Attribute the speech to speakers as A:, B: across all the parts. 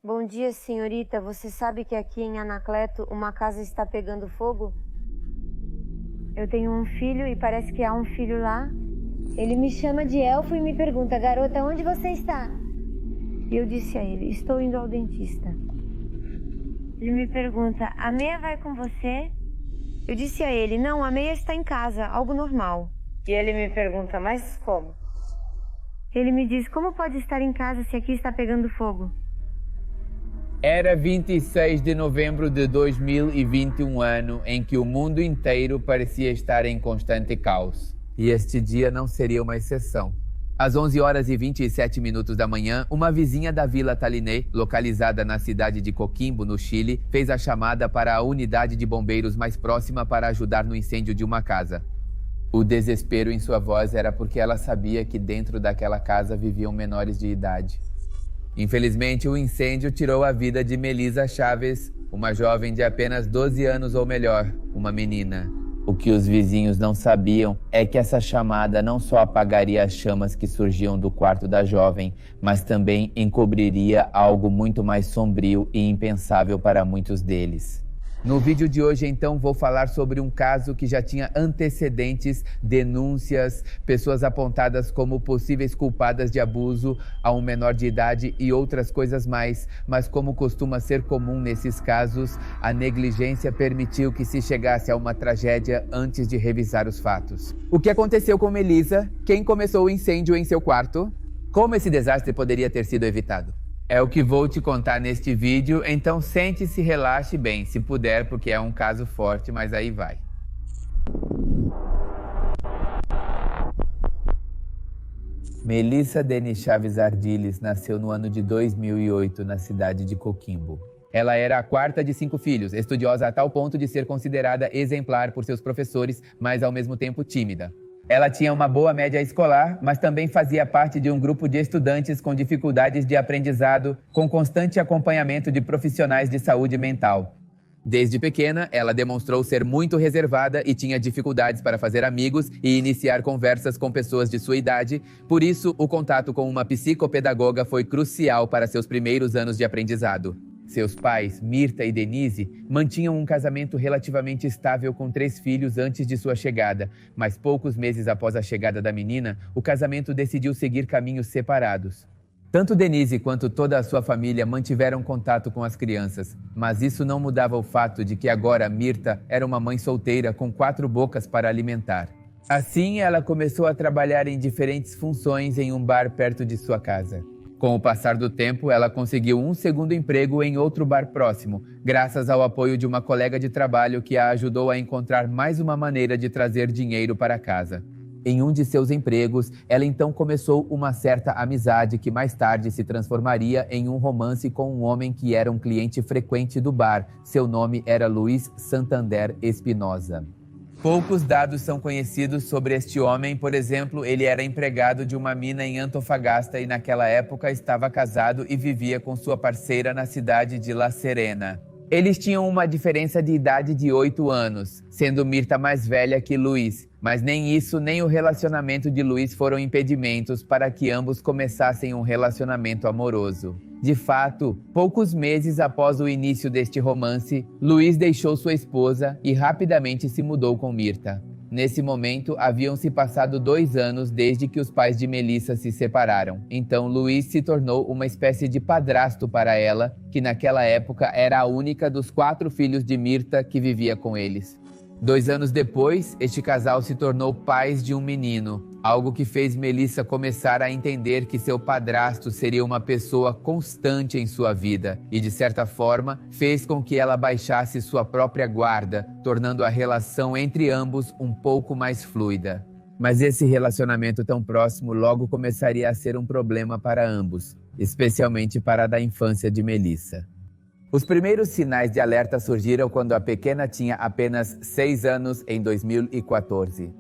A: Bom dia, senhorita. Você sabe que aqui em Anacleto uma casa está pegando fogo? Eu tenho um filho e parece que há um filho lá. Ele me chama de elfo e me pergunta: garota, onde você está? E eu disse a ele: estou indo ao dentista. Ele me pergunta: a Meia vai com você? Eu disse a ele: não, a Meia está em casa, algo normal. E ele me pergunta: mas como? Ele me diz: como pode estar em casa se aqui está pegando fogo?
B: Era 26 de novembro de 2021, ano em que o mundo inteiro parecia estar em constante caos. E este dia não seria uma exceção. Às 11 horas e 27 minutos da manhã, uma vizinha da Vila Taliné, localizada na cidade de Coquimbo, no Chile, fez a chamada para a unidade de bombeiros mais próxima para ajudar no incêndio de uma casa. O desespero em sua voz era porque ela sabia que dentro daquela casa viviam menores de idade. Infelizmente, o incêndio tirou a vida de Melissa Chaves, uma jovem de apenas 12 anos ou melhor, uma menina. O que os vizinhos não sabiam é que essa chamada não só apagaria as chamas que surgiam do quarto da jovem, mas também encobriria algo muito mais sombrio e impensável para muitos deles. No vídeo de hoje, então, vou falar sobre um caso que já tinha antecedentes, denúncias, pessoas apontadas como possíveis culpadas de abuso a um menor de idade e outras coisas mais. Mas como costuma ser comum nesses casos, a negligência permitiu que se chegasse a uma tragédia antes de revisar os fatos. O que aconteceu com Melissa? Quem começou o incêndio em seu quarto? Como esse desastre poderia ter sido evitado? É o que vou te contar neste vídeo, então sente-se e relaxe bem, se puder, porque é um caso forte, mas aí vai. Melissa Denis Chaves Ardiles nasceu no ano de 2008 na cidade de Coquimbo. Ela era a quarta de 5 filhos, estudiosa a tal ponto de ser considerada exemplar por seus professores, mas ao mesmo tempo tímida. Ela tinha uma boa média escolar, mas também fazia parte de um grupo de estudantes com dificuldades de aprendizado, com constante acompanhamento de profissionais de saúde mental. Desde pequena, ela demonstrou ser muito reservada e tinha dificuldades para fazer amigos e iniciar conversas com pessoas de sua idade. Por isso, o contato com uma psicopedagoga foi crucial para seus primeiros anos de aprendizado. Seus pais, Mirta e Denise, mantinham um casamento relativamente estável com 3 filhos antes de sua chegada, mas poucos meses após a chegada da menina, o casamento decidiu seguir caminhos separados. Tanto Denise quanto toda a sua família mantiveram contato com as crianças, mas isso não mudava o fato de que agora Mirta era uma mãe solteira com 4 bocas para alimentar. Assim, ela começou a trabalhar em diferentes funções em um bar perto de sua casa. Com o passar do tempo, ela conseguiu um segundo emprego em outro bar próximo, graças ao apoio de uma colega de trabalho que a ajudou a encontrar mais uma maneira de trazer dinheiro para casa. Em um de seus empregos, ela então começou uma certa amizade que mais tarde se transformaria em um romance com um homem que era um cliente frequente do bar. Seu nome era Luiz Santander Espinosa. Poucos dados são conhecidos sobre este homem. Por exemplo, ele era empregado de uma mina em Antofagasta e naquela época estava casado e vivia com sua parceira na cidade de La Serena. Eles tinham uma diferença de idade de 8 anos, sendo Mirta mais velha que Luiz. Mas nem isso, nem o relacionamento de Luiz foram impedimentos para que ambos começassem um relacionamento amoroso. De fato, poucos meses após o início deste romance, Luiz deixou sua esposa e rapidamente se mudou com Mirta. Nesse momento, haviam se passado 2 anos desde que os pais de Melissa se separaram. Então, Luiz se tornou uma espécie de padrasto para ela, que naquela época era a única dos 4 filhos de Mirta que vivia com eles. 2 anos depois, este casal se tornou pais de um menino, algo que fez Melissa começar a entender que seu padrasto seria uma pessoa constante em sua vida e, de certa forma, fez com que ela baixasse sua própria guarda, tornando a relação entre ambos um pouco mais fluida. Mas esse relacionamento tão próximo logo começaria a ser um problema para ambos, especialmente para a da infância de Melissa. Os primeiros sinais de alerta surgiram quando a pequena tinha apenas 6 anos em 2014.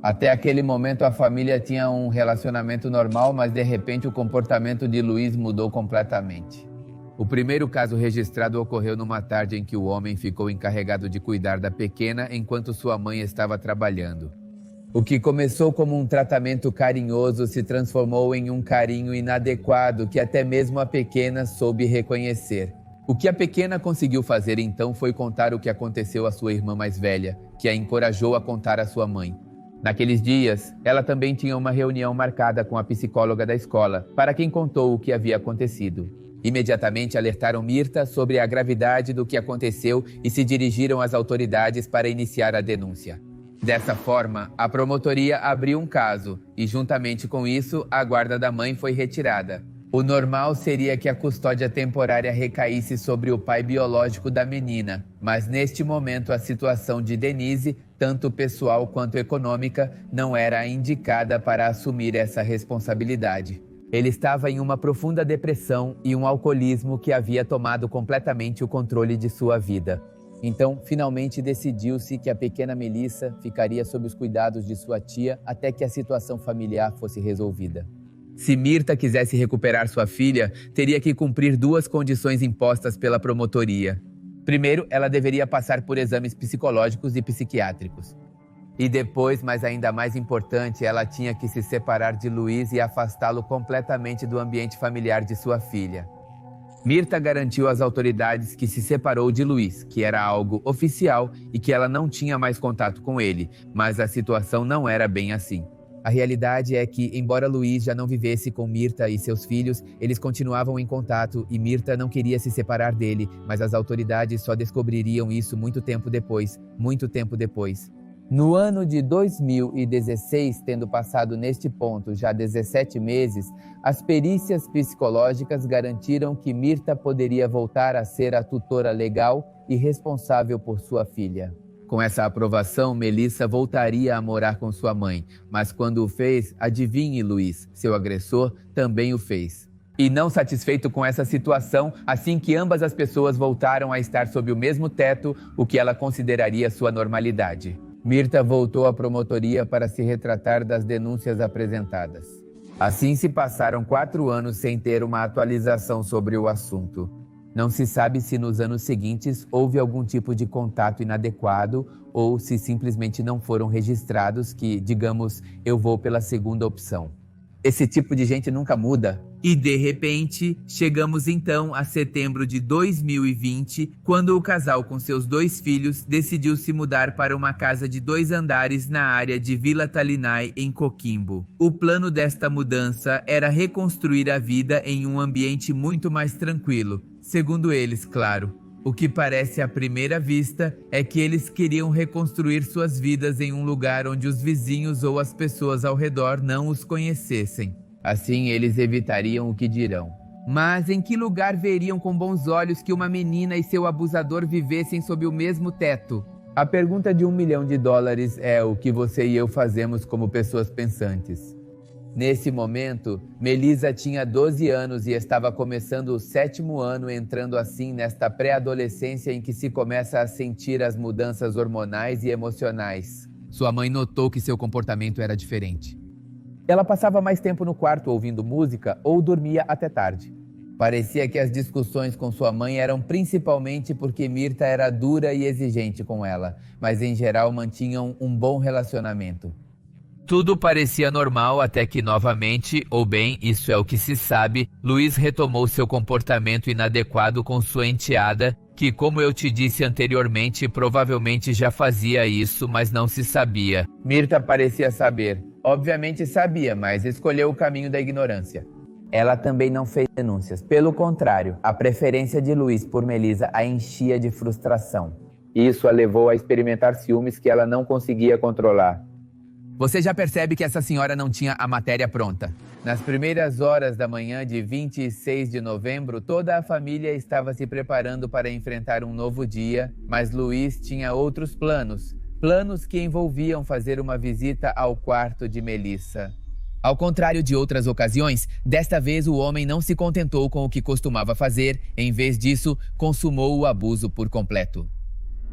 B: Até aquele momento a família tinha um relacionamento normal, mas de repente o comportamento de Luiz mudou completamente. O primeiro caso registrado ocorreu numa tarde em que o homem ficou encarregado de cuidar da pequena enquanto sua mãe estava trabalhando. O que começou como um tratamento carinhoso se transformou em um carinho inadequado que até mesmo a pequena soube reconhecer. O que a pequena conseguiu fazer então foi contar o que aconteceu à sua irmã mais velha, que a encorajou a contar à sua mãe. Naqueles dias, ela também tinha uma reunião marcada com a psicóloga da escola, para quem contou o que havia acontecido. Imediatamente alertaram Mirta sobre a gravidade do que aconteceu e se dirigiram às autoridades para iniciar a denúncia. Dessa forma, a promotoria abriu um caso e, juntamente com isso, a guarda da mãe foi retirada. O normal seria que a custódia temporária recaísse sobre o pai biológico da menina, mas neste momento a situação de Denise, tanto pessoal quanto econômica, não era indicada para assumir essa responsabilidade. Ele estava em uma profunda depressão e um alcoolismo que havia tomado completamente o controle de sua vida. Então, finalmente decidiu-se que a pequena Melissa ficaria sob os cuidados de sua tia até que a situação familiar fosse resolvida. Se Mirta quisesse recuperar sua filha, teria que cumprir duas condições impostas pela promotoria. Primeiro, ela deveria passar por exames psicológicos e psiquiátricos. E depois, mas ainda mais importante, ela tinha que se separar de Luiz e afastá-lo completamente do ambiente familiar de sua filha. Mirta garantiu às autoridades que se separou de Luiz, que era algo oficial e que ela não tinha mais contato com ele, mas a situação não era bem assim. A realidade é que, embora Luiz já não vivesse com Mirta e seus filhos, eles continuavam em contato e Mirta não queria se separar dele, mas as autoridades só descobririam isso muito tempo depois. No ano de 2016, tendo passado neste ponto já 17 meses, as perícias psicológicas garantiram que Mirta poderia voltar a ser a tutora legal e responsável por sua filha. Com essa aprovação, Melissa voltaria a morar com sua mãe, mas quando o fez, adivinhe Luiz, seu agressor, também o fez. E não satisfeito com essa situação, assim que ambas as pessoas voltaram a estar sob o mesmo teto, o que ela consideraria sua normalidade. Mirta voltou à promotoria para se retratar das denúncias apresentadas. Assim se passaram 4 anos sem ter uma atualização sobre o assunto. Não se sabe se nos anos seguintes houve algum tipo de contato inadequado ou se simplesmente não foram registrados que, digamos, eu vou pela segunda opção. Esse tipo de gente nunca muda. E de repente, chegamos então a setembro de 2020, quando o casal com seus 2 filhos decidiu se mudar para uma casa de 2 andares na área de Vila Talinai, em Coquimbo. O plano desta mudança era reconstruir a vida em um ambiente muito mais tranquilo, segundo eles, claro. O que parece à primeira vista é que eles queriam reconstruir suas vidas em um lugar onde os vizinhos ou as pessoas ao redor não os conhecessem. Assim, eles evitariam o que dirão. Mas em que lugar veriam com bons olhos que uma menina e seu abusador vivessem sob o mesmo teto? A pergunta de $1 milhão é o que você e eu fazemos como pessoas pensantes. Nesse momento, Melissa tinha 12 anos e estava começando o 7º ano, entrando assim nesta pré-adolescência em que se começa a sentir as mudanças hormonais e emocionais. Sua mãe notou que seu comportamento era diferente. Ela passava mais tempo no quarto ouvindo música ou dormia até tarde. Parecia que as discussões com sua mãe eram principalmente porque Mirta era dura e exigente com ela, mas em geral mantinham um bom relacionamento. Tudo parecia normal até que novamente, ou bem, isso é o que se sabe, Luiz retomou seu comportamento inadequado com sua enteada, que, como eu te disse anteriormente, provavelmente já fazia isso, mas não se sabia. Mirta parecia saber. Obviamente sabia, mas escolheu o caminho da ignorância. Ela também não fez denúncias. Pelo contrário, a preferência de Luiz por Melissa a enchia de frustração. Isso a levou a experimentar ciúmes que ela não conseguia controlar. Você já percebe que essa senhora não tinha a matéria pronta. Nas primeiras horas da manhã de 26 de novembro, toda a família estava se preparando para enfrentar um novo dia, mas Luiz tinha outros planos. Planos que envolviam fazer uma visita ao quarto de Melissa. Ao contrário de outras ocasiões, desta vez o homem não se contentou com o que costumava fazer, em vez disso, consumou o abuso por completo.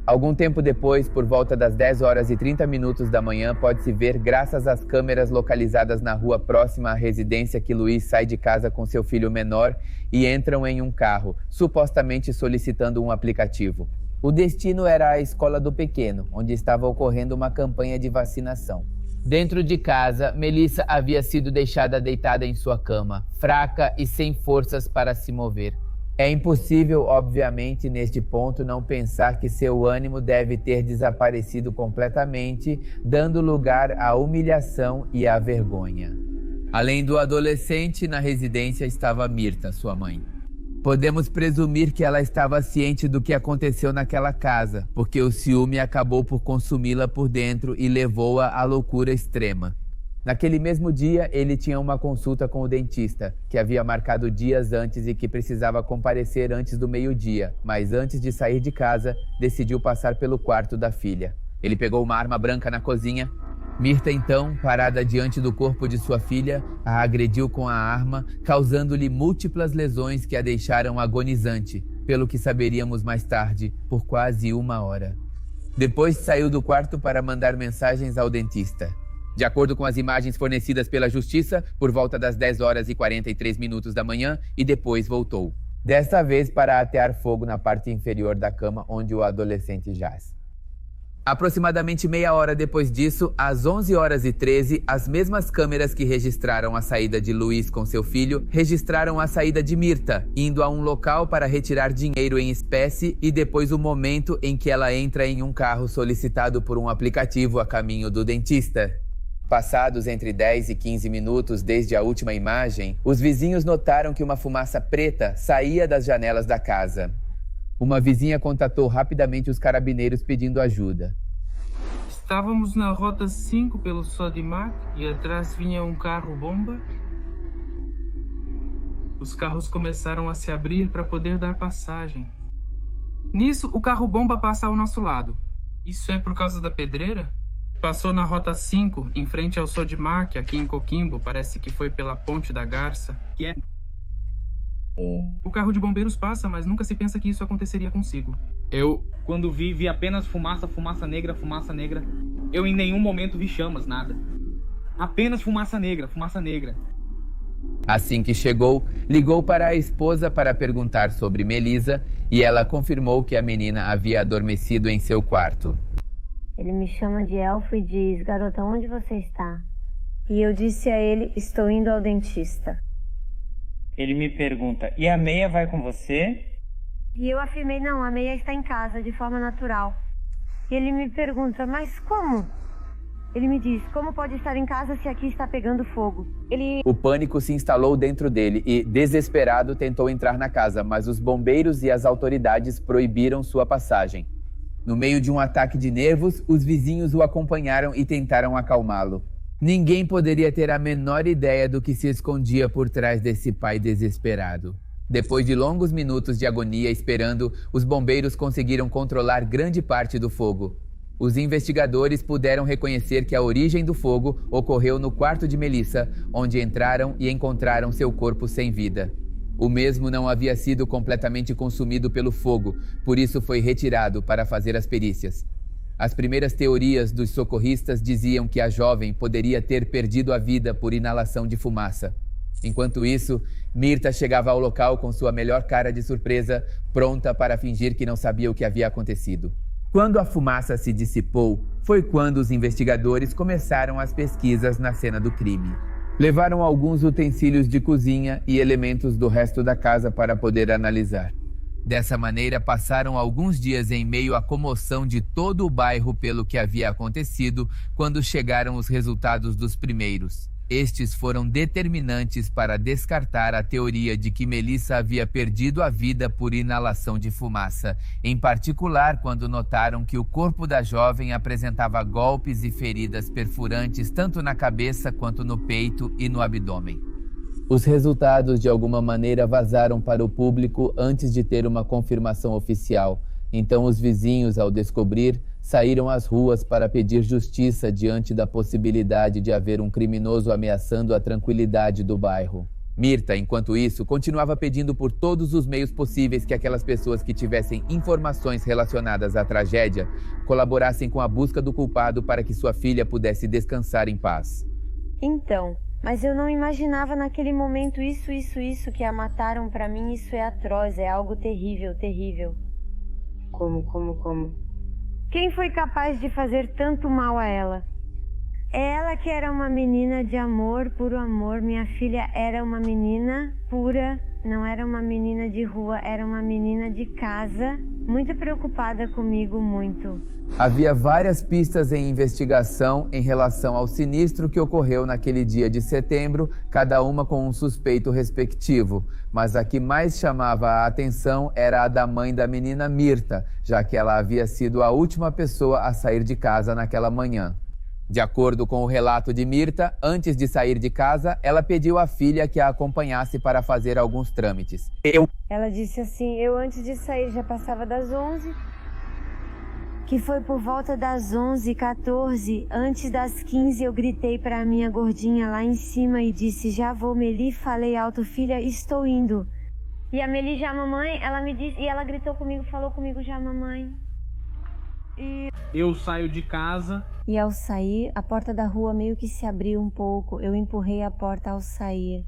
B: Algum tempo depois, por volta das 10h30 da manhã, pode-se ver, graças às câmeras localizadas na rua próxima à residência, que Luiz sai de casa com seu filho menor e entram em um carro, supostamente solicitando um aplicativo. O destino era a escola do pequeno, onde estava ocorrendo uma campanha de vacinação. Dentro de casa, Melissa havia sido deixada deitada em sua cama, fraca e sem forças para se mover. É impossível, obviamente, neste ponto, não pensar que seu ânimo deve ter desaparecido completamente, dando lugar à humilhação e à vergonha. Além do adolescente, na residência estava Mirta, sua mãe. Podemos presumir que ela estava ciente do que aconteceu naquela casa, porque o ciúme acabou por consumi-la por dentro e levou-a à loucura extrema. Naquele mesmo dia, ele tinha uma consulta com o dentista, que havia marcado dias antes e que precisava comparecer antes do meio-dia, mas antes de sair de casa, decidiu passar pelo quarto da filha. Ele pegou uma arma branca na cozinha. Mirta, então, parada diante do corpo de sua filha, a agrediu com a arma, causando-lhe múltiplas lesões que a deixaram agonizante, pelo que saberíamos mais tarde, por quase 1 hora. Depois saiu do quarto para mandar mensagens ao dentista. De acordo com as imagens fornecidas pela Justiça, por volta das 10 horas e 43 minutos da manhã, e depois voltou. Desta vez para atear fogo na parte inferior da cama onde o adolescente jaz. Aproximadamente meia hora depois disso, às 11h13, as mesmas câmeras que registraram a saída de Luiz com seu filho, registraram a saída de Mirta, indo a um local para retirar dinheiro em espécie e depois o momento em que ela entra em um carro solicitado por um aplicativo a caminho do dentista. Passados entre 10 e 15 minutos desde a última imagem, os vizinhos notaram que uma fumaça preta saía das janelas da casa. Uma vizinha contatou rapidamente os carabineiros pedindo ajuda.
C: Estávamos na rota 5 pelo Sodimac e atrás vinha um carro-bomba. Os carros começaram a se abrir para poder dar passagem. Nisso, o carro-bomba passa ao nosso lado. Isso é por causa da pedreira? Passou na rota 5, em frente ao Sodimac, aqui em Coquimbo. Parece que foi pela Ponte da Garça. O carro de bombeiros passa, mas nunca se pensa que isso aconteceria consigo.
D: Quando vi apenas fumaça negra. Eu em nenhum momento vi chamas, nada. Apenas fumaça negra.
B: Assim que chegou, ligou para a esposa para perguntar sobre Melissa e ela confirmou que a menina havia adormecido em seu quarto.
A: Ele me chama de Elfo e diz: garota, onde você está? E eu disse a ele: estou indo ao dentista.
E: Ele me pergunta: e a Meia vai com você?
A: E eu afirmei: não, a Meia está em casa, de forma natural. E ele me pergunta: mas como? Ele me diz: como pode estar em casa se aqui está pegando fogo?
B: O pânico se instalou dentro dele e, desesperado, tentou entrar na casa, mas os bombeiros e as autoridades proibiram sua passagem. No meio de um ataque de nervos, os vizinhos o acompanharam e tentaram acalmá-lo. Ninguém poderia ter a menor ideia do que se escondia por trás desse pai desesperado. Depois de longos minutos de agonia esperando, os bombeiros conseguiram controlar grande parte do fogo. Os investigadores puderam reconhecer que a origem do fogo ocorreu no quarto de Melissa, onde entraram e encontraram seu corpo sem vida. O mesmo não havia sido completamente consumido pelo fogo, por isso foi retirado para fazer as perícias. As primeiras teorias dos socorristas diziam que a jovem poderia ter perdido a vida por inalação de fumaça. Enquanto isso, Mirta chegava ao local com sua melhor cara de surpresa, pronta para fingir que não sabia o que havia acontecido. Quando a fumaça se dissipou, foi quando os investigadores começaram as pesquisas na cena do crime. Levaram alguns utensílios de cozinha e elementos do resto da casa para poder analisar. Dessa maneira, passaram alguns dias em meio à comoção de todo o bairro pelo que havia acontecido, quando chegaram os resultados dos primeiros. Estes foram determinantes para descartar a teoria de que Melissa havia perdido a vida por inalação de fumaça, em particular quando notaram que o corpo da jovem apresentava golpes e feridas perfurantes tanto na cabeça quanto no peito e no abdômen. Os resultados, de alguma maneira, vazaram para o público antes de ter uma confirmação oficial. Então, os vizinhos, ao descobrir, saíram às ruas para pedir justiça diante da possibilidade de haver um criminoso ameaçando a tranquilidade do bairro. Mirta, enquanto isso, continuava pedindo por todos os meios possíveis que aquelas pessoas que tivessem informações relacionadas à tragédia colaborassem com a busca do culpado para que sua filha pudesse descansar em paz.
A: Então, mas eu não imaginava naquele momento isso que a mataram. Pra mim isso é atroz, é algo terrível, terrível. Como? Quem foi capaz de fazer tanto mal a ela? Ela que era uma menina de amor, puro amor. Minha filha era uma menina pura, não era uma menina de rua, era uma menina de casa, muito preocupada comigo, muito.
B: Havia várias pistas em investigação em relação ao sinistro que ocorreu naquele dia de setembro, cada uma com um suspeito respectivo. Mas a que mais chamava a atenção era a da mãe da menina Mirta, já que ela havia sido a última pessoa a sair de casa naquela manhã. De acordo com o relato de Mirta, antes de sair de casa, ela pediu à filha que a acompanhasse para fazer alguns trâmites.
A: Ela disse assim, eu antes de sair já passava das 11, que foi por volta das 11h14, antes das 15 eu gritei para a minha gordinha lá em cima e disse, já vou, Meli, falei alto, filha, estou indo. E a Meli, já mamãe, ela me disse, e ela gritou comigo, falou comigo, já mamãe. E
D: eu saio de casa.
A: E ao sair, a porta da rua meio que se abriu um pouco. Eu empurrei a porta ao sair.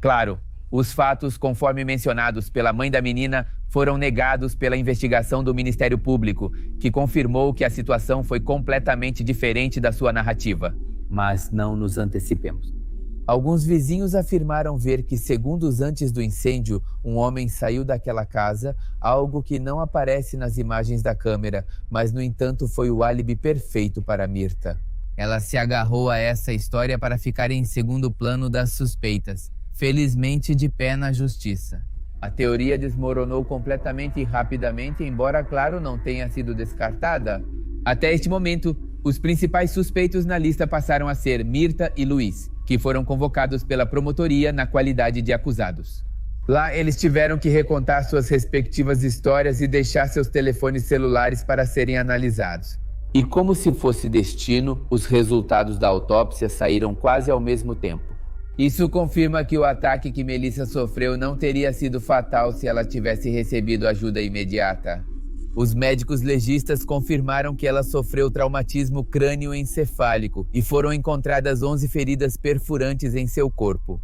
B: Claro, os fatos, conforme mencionados pela mãe da menina, foram negados pela investigação do Ministério Público, que confirmou que a situação foi completamente diferente da sua narrativa. Mas não nos antecipemos. Alguns vizinhos afirmaram ver que, segundos antes do incêndio, um homem saiu daquela casa, algo que não aparece nas imagens da câmera, mas, no entanto, foi o álibi perfeito para Mirta. Ela se agarrou a essa história para ficar em segundo plano das suspeitas, felizmente de pé na justiça. A teoria desmoronou completamente e rapidamente, embora, claro, não tenha sido descartada. Até este momento, os principais suspeitos na lista passaram a ser Mirta e Luiz, que foram convocados pela promotoria na qualidade de acusados. Lá, eles tiveram que recontar suas respectivas histórias e deixar seus telefones celulares para serem analisados. E como se fosse destino, os resultados da autópsia saíram quase ao mesmo tempo. Isso confirma que o ataque que Melissa sofreu não teria sido fatal se ela tivesse recebido ajuda imediata. Os médicos legistas confirmaram que ela sofreu traumatismo crânioencefálico e foram encontradas 11 feridas perfurantes em seu corpo.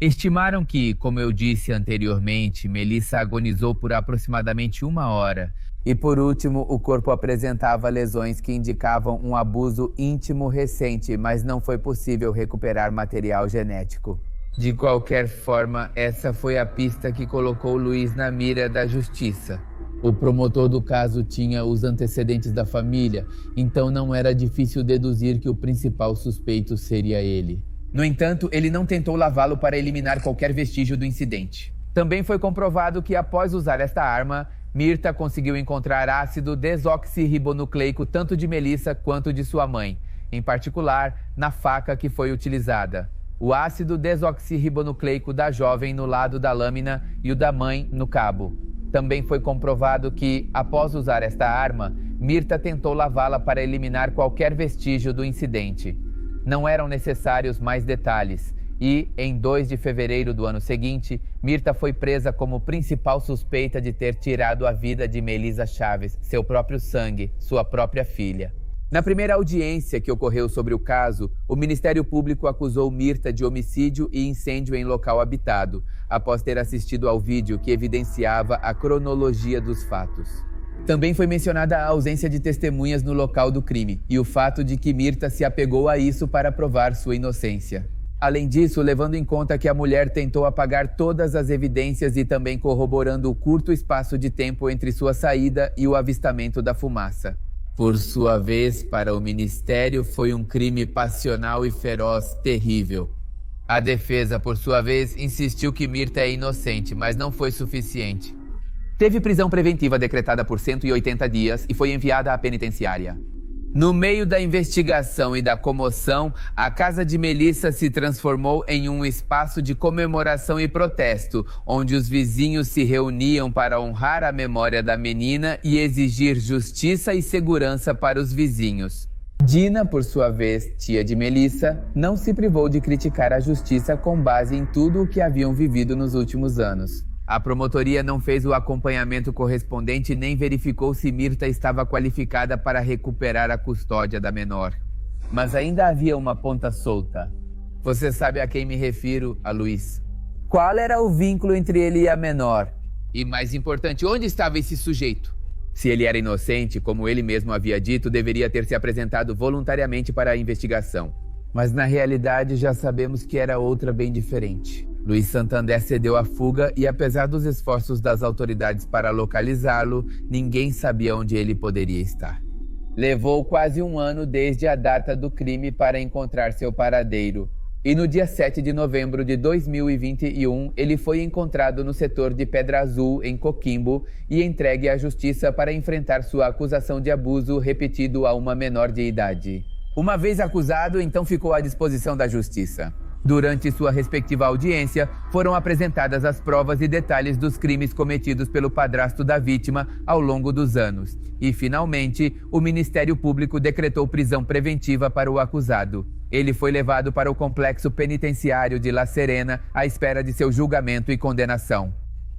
B: Estimaram que, como eu disse anteriormente, Melissa agonizou por aproximadamente 1 hora. E por último, o corpo apresentava lesões que indicavam um abuso íntimo recente, mas não foi possível recuperar material genético. De qualquer forma, essa foi a pista que colocou Luiz na mira da justiça. O promotor do caso tinha os antecedentes da família, então não era difícil deduzir que o principal suspeito seria ele. No entanto, ele não tentou lavá-lo para eliminar qualquer vestígio do incidente. Também foi comprovado que, após usar esta arma, Mirta conseguiu encontrar ácido desoxirribonucleico tanto de Melissa quanto de sua mãe, em particular na faca que foi utilizada. O ácido desoxirribonucleico da jovem no lado da lâmina e o da mãe no cabo. Também foi comprovado que, após usar esta arma, Mirta tentou lavá-la para eliminar qualquer vestígio do incidente. Não eram necessários mais detalhes e, em 2 de fevereiro do ano seguinte, Mirta foi presa como principal suspeita de ter tirado a vida de Melissa Chaves, seu próprio sangue, sua própria filha. Na primeira audiência que ocorreu sobre o caso, o Ministério Público acusou Mirta de homicídio e incêndio em local habitado, após ter assistido ao vídeo que evidenciava a cronologia dos fatos. Também foi mencionada a ausência de testemunhas no local do crime e o fato de que Mirta se apegou a isso para provar sua inocência. Além disso, levando em conta que a mulher tentou apagar todas as evidências e também corroborando o curto espaço de tempo entre sua saída e o avistamento da fumaça. Por sua vez, para o Ministério, foi um crime passional e feroz terrível. A defesa, por sua vez, insistiu que Mirta é inocente, mas não foi suficiente. Teve prisão preventiva decretada por 180 dias e foi enviada à penitenciária. No meio da investigação e da comoção, a casa de Melissa se transformou em um espaço de comemoração e protesto, onde os vizinhos se reuniam para honrar a memória da menina e exigir justiça e segurança para os vizinhos. Dina, por sua vez, tia de Melissa, não se privou de criticar a justiça com base em tudo o que haviam vivido nos últimos anos. A promotoria não fez o acompanhamento correspondente nem verificou se Mirta estava qualificada para recuperar a custódia da menor. Mas ainda havia uma ponta solta. Você sabe a quem me refiro, a Luiz. Qual era o vínculo entre ele e a menor? E mais importante, onde estava esse sujeito? Se ele era inocente, como ele mesmo havia dito, deveria ter se apresentado voluntariamente para a investigação. Mas na realidade já sabemos que era outra bem diferente. Luiz Santander cedeu à fuga e, apesar dos esforços das autoridades para localizá-lo, ninguém sabia onde ele poderia estar. Levou quase um ano desde a data do crime para encontrar seu paradeiro. E no dia 7 de novembro de 2021, ele foi encontrado no setor de Pedra Azul, em Coquimbo, e entregue à justiça para enfrentar sua acusação de abuso repetido a uma menor de idade. Uma vez acusado, então ficou à disposição da justiça. Durante sua respectiva audiência, foram apresentadas as provas e detalhes dos crimes cometidos pelo padrasto da vítima ao longo dos anos. E, finalmente, o Ministério Público decretou prisão preventiva para o acusado. Ele foi levado para o complexo penitenciário de La Serena à espera de seu julgamento e condenação.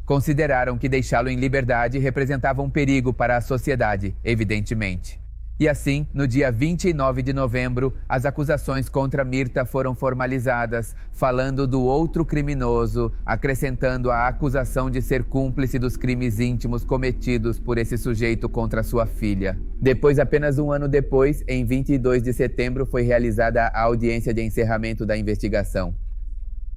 B: Consideraram que deixá-lo em liberdade representava um perigo para a sociedade, evidentemente. E assim, no dia 29 de novembro, as acusações contra Mirta foram formalizadas, falando do outro criminoso, acrescentando a acusação de ser cúmplice dos crimes íntimos cometidos por esse sujeito contra sua filha. Depois, apenas um ano depois, em 22 de setembro, foi realizada a audiência de encerramento da investigação.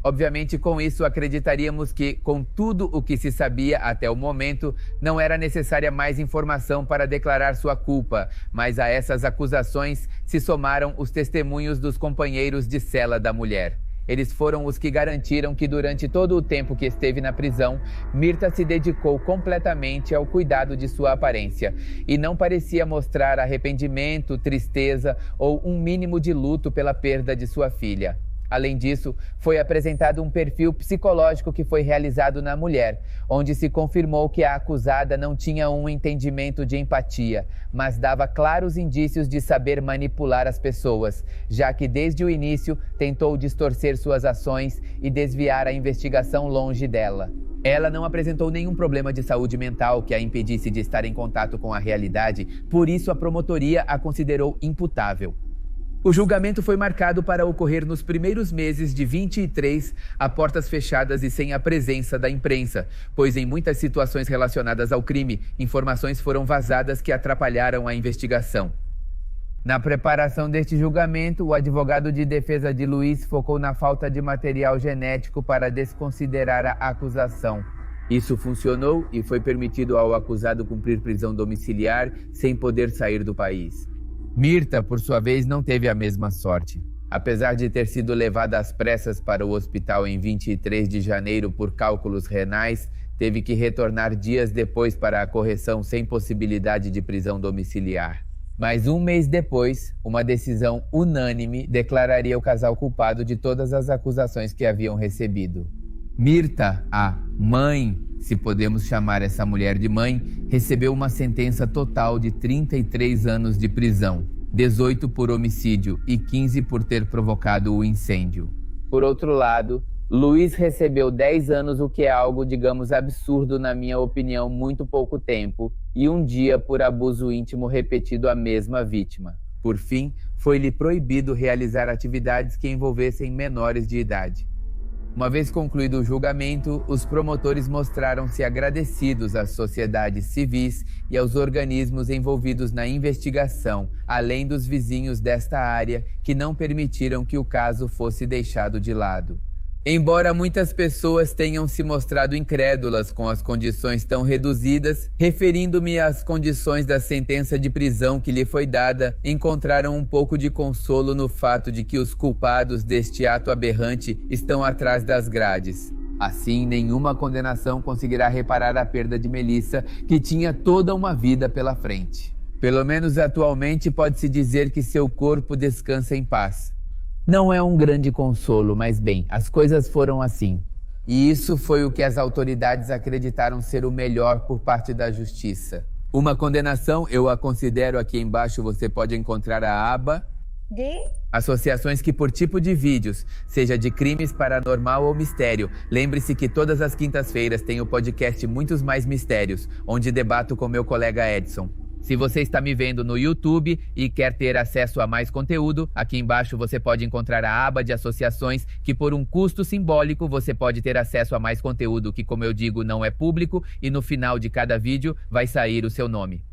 B: Obviamente, com isso, acreditaríamos que, com tudo o que se sabia até o momento, não era necessária mais informação para declarar sua culpa, mas a essas acusações se somaram os testemunhos dos companheiros de cela da mulher. Eles foram os que garantiram que, durante todo o tempo que esteve na prisão, Mirta se dedicou completamente ao cuidado de sua aparência e não parecia mostrar arrependimento, tristeza ou um mínimo de luto pela perda de sua filha. Além disso, foi apresentado um perfil psicológico que foi realizado na mulher, onde se confirmou que a acusada não tinha um entendimento de empatia, mas dava claros indícios de saber manipular as pessoas, já que desde o início tentou distorcer suas ações e desviar a investigação longe dela. Ela não apresentou nenhum problema de saúde mental que a impedisse de estar em contato com a realidade, por isso a promotoria a considerou imputável. O julgamento foi marcado para ocorrer nos primeiros meses de 23, a portas fechadas e sem a presença da imprensa, pois em muitas situações relacionadas ao crime, informações foram vazadas que atrapalharam a investigação. Na preparação deste julgamento, o advogado de defesa de Luiz focou na falta de material genético para desconsiderar a acusação. Isso funcionou e foi permitido ao acusado cumprir prisão domiciliar sem poder sair do país. Mirta, por sua vez, não teve a mesma sorte. Apesar de ter sido levada às pressas para o hospital em 23 de janeiro por cálculos renais, teve que retornar dias depois para a correção sem possibilidade de prisão domiciliar. Mas um mês depois, uma decisão unânime declararia o casal culpado de todas as acusações que haviam recebido. Mirta, a mãe, se podemos chamar essa mulher de mãe, recebeu uma sentença total de 33 anos de prisão, 18 por homicídio e 15 por ter provocado o incêndio. Por outro lado, Luiz recebeu 10 anos, o que é algo, digamos, absurdo na minha opinião, muito pouco tempo, e um dia por abuso íntimo repetido à mesma vítima. Por fim, foi-lhe proibido realizar atividades que envolvessem menores de idade. Uma vez concluído o julgamento, os promotores mostraram-se agradecidos às sociedades civis e aos organismos envolvidos na investigação, além dos vizinhos desta área, que não permitiram que o caso fosse deixado de lado. Embora muitas pessoas tenham se mostrado incrédulas com as condições tão reduzidas, referindo-me às condições da sentença de prisão que lhe foi dada, encontraram um pouco de consolo no fato de que os culpados deste ato aberrante estão atrás das grades. Assim, nenhuma condenação conseguirá reparar a perda de Melissa, que tinha toda uma vida pela frente. Pelo menos atualmente pode-se dizer que seu corpo descansa em paz. Não é um grande consolo, mas bem, as coisas foram assim. E isso foi o que as autoridades acreditaram ser o melhor por parte da justiça. Uma condenação, eu a considero, aqui embaixo você pode encontrar a aba de associações que, por tipo de vídeos, seja de crimes, paranormal ou mistério. Lembre-se que todas as quintas-feiras tem o podcast Muitos Mais Mistérios, onde debato com meu colega Edson. Se você está me vendo no YouTube e quer ter acesso a mais conteúdo, aqui embaixo você pode encontrar a aba de associações que, por um custo simbólico, você pode ter acesso a mais conteúdo que, como eu digo, não é público, e no final de cada vídeo vai sair o seu nome.